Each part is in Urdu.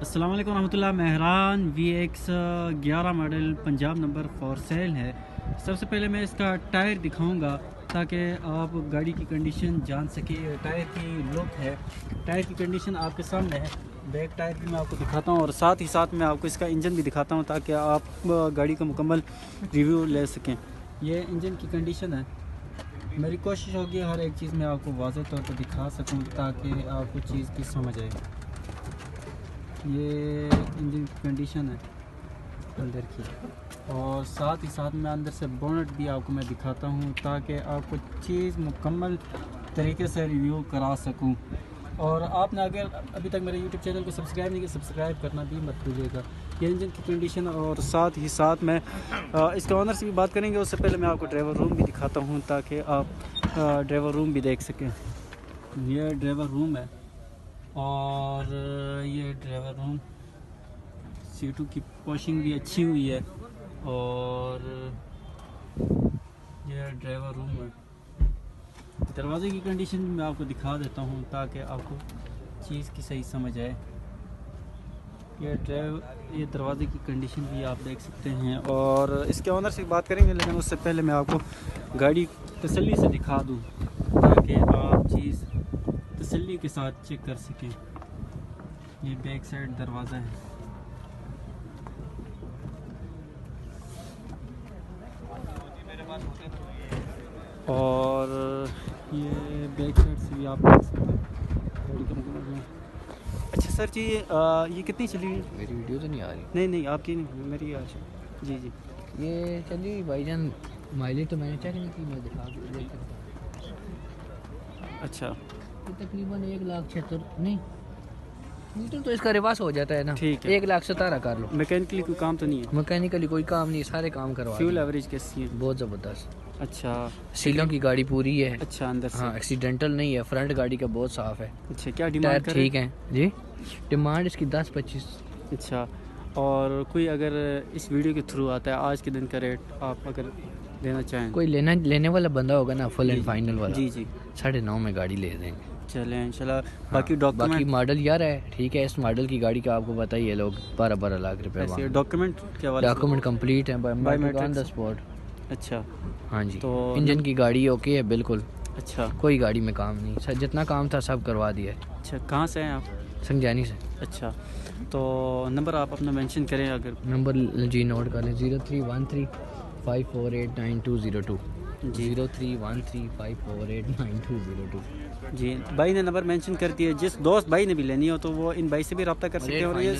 السلام علیکم ورحمۃ اللہ. Mehran VX 11 model Punjab number four sale ہے. سب سے پہلے میں اس کا ٹائر دکھاؤں گا تاکہ آپ گاڑی کی کنڈیشن جان سکیں. ٹائر کی لک ہے, ٹائر کی کنڈیشن آپ کے سامنے ہے. بیک ٹائر بھی میں آپ کو دکھاتا ہوں اور ساتھ ہی ساتھ میں آپ کو اس کا انجن بھی دکھاتا ہوں تاکہ آپ گاڑی کا مکمل ریویو لے سکیں. یہ انجن کی کنڈیشن ہے. میری کوشش ہوگی ہر ایک چیز میں آپ کو واضح طور پر دکھا سکوں تاکہ آپ کو چیز کی سمجھ آئے. یہ انجن کی کنڈیشن ہے اندر کی, اور ساتھ ہی ساتھ میں اندر سے بونٹ بھی آپ کو میں دکھاتا ہوں تاکہ آپ کو چیز مکمل طریقے سے ریویو کرا سکوں. اور آپ نے اگر ابھی تک میرے یوٹیوب چینل کو سبسکرائب نہیں کیا, سبسکرائب کرنا بھی مت بھولیے گا. یہ انجن کی کنڈیشن اور ساتھ ہی ساتھ میں اس کے آنر سے بھی بات کریں گے. اس سے پہلے میں آپ کو ڈرائیور روم بھی دکھاتا ہوں تاکہ آپ ڈرائیور روم بھی دیکھ سکیں. یہ ڈرائیور روم ہے اور یہ ڈرائیور روم سیٹوں کی پوشنگ بھی اچھی ہوئی ہے. اور یہ ڈرائیور روم ہے. دروازے کی کنڈیشن میں آپ کو دکھا دیتا ہوں تاکہ آپ کو چیز کی صحیح سمجھ آئے. یہ دروازے کی کنڈیشن بھی آپ دیکھ سکتے ہیں اور اس کے آنر سے بات کریں گے, لیکن اس سے پہلے میں آپ کو گاڑی تسلی سے دکھا دوں تاکہ آپ چیز تسلی کے ساتھ چیک کر سکیں. یہ بیک سائڈ دروازہ ہے. اور یہ بیک سائڈ سے بھی آپ دیکھ سکتے ہیں. اچھا سر جی, یہ کتنی چلی ہوئی؟ میری ویڈیو تو نہیں آ رہی. نہیں آپ کی نہیں, میری آج. جی یہ چلی بھائی جان, مائلیج تو میں نے چیک نہیں کی, میں دکھا دوں. اچھا, یہ تقریباً 1,76,000 نہیں لیٹر تو اس کا ریواس ہو جاتا ہے نا. ٹھیک ہے, 1,17,000 کر لو. میکینیکلی کوئی کام تو نہیں ہے؟ میکینیکلی کوئی کام نہیں, سارے کام کروا. فیول ایوریج کیسی ہے؟ بہت زبردست. اچھا, سیلوں کی گاڑی پوری ہے. اچھا اندر سے, ہاں ایکسیڈنٹل نہیں ہے. فرنٹ گاڑی کا بہت صاف ہے. اچھا, کیا ٹائر ڈیمانڈ کر رہے ہیں؟ ٹھیک ہے جی, ڈیمانڈ اس کی 10-25. اچھا, اور کوئی اگر اس ویڈیو کے تھرو آتا ہے, آج کے دن کا ریٹ آپ اگر دینا چاہیں؟ کوئی لینے والا بندہ ہوگا نا, فل اینڈ فائنل والا, جی 9.5 میں گاڑی لے دیں گے. چلیں انشاءاللہ. باقی ڈاکیومنٹ ماڈل یار ہے ٹھیک ہے. اس ماڈل کی گاڑی کا آپ کو پتہ ہی ہے, لوگ 12 لاکھ روپے. ڈاکیومنٹ کیا والا؟ ڈاکیومنٹ کمپلیٹ ہے, بایومیٹرک آن دا اسپاٹ. اچھا, ہاں جی. تو انجن کی گاڑی اوکے ہے بالکل. اچھا, کوئی گاڑی میں کام نہیں, سر جتنا کام تھا سب کروا دیا ہے. اچھا, کہاں سے ہیں آپ؟ سنجانی سے. اچھا, تو نمبر آپ اپنا مینشن کریں. اگر نمبر جی نوٹ کر لیں, 0313 5489202. 0313 5489202. جی, بھائی نے نمبر مینشن کر دیا. جس دوست بھائی نے بھی لینی ہو تو وہ ان بھائی سے بھی رابطہ کر سکتے ہیں. اور یہ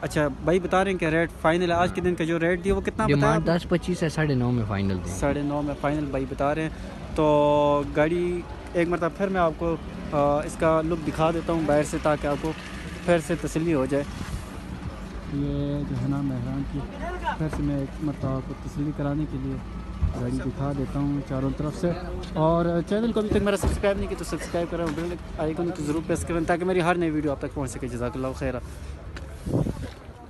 اچھا بھائی بتا رہے ہیں کہ ریٹ فائنل ہے. آج کے دن کا جو ریٹ دیا وہ کتنا بتایا؟ ڈیمانڈ 10-25 ہے, 9.5 میں فائنل دیں. 9.5 میں فائنل بھائی بتا رہے ہیں. تو گاڑی ایک مرتبہ پھر میں آپ کو اس کا لک دکھا دیتا ہوں باہر سے تاکہ آپ کو پھر سے تسلی ہو جائے. یہ جو ہے نا مہران کی, پھر سے میں ایک مرتبہ آپ کو تسلی کرانے کے لیے گاڑی دکھا دیتا ہوں چاروں طرف سے. اور چینل کو ابھی تک میرا سبسکرائب نہیں کیا تو سبسکرائب کریں, بیل آئیکن کو ضرور پریس کریں تاکہ میری ہر نئی ویڈیو آپ تک پہنچ سکے. جزاک اللہ خیرہ.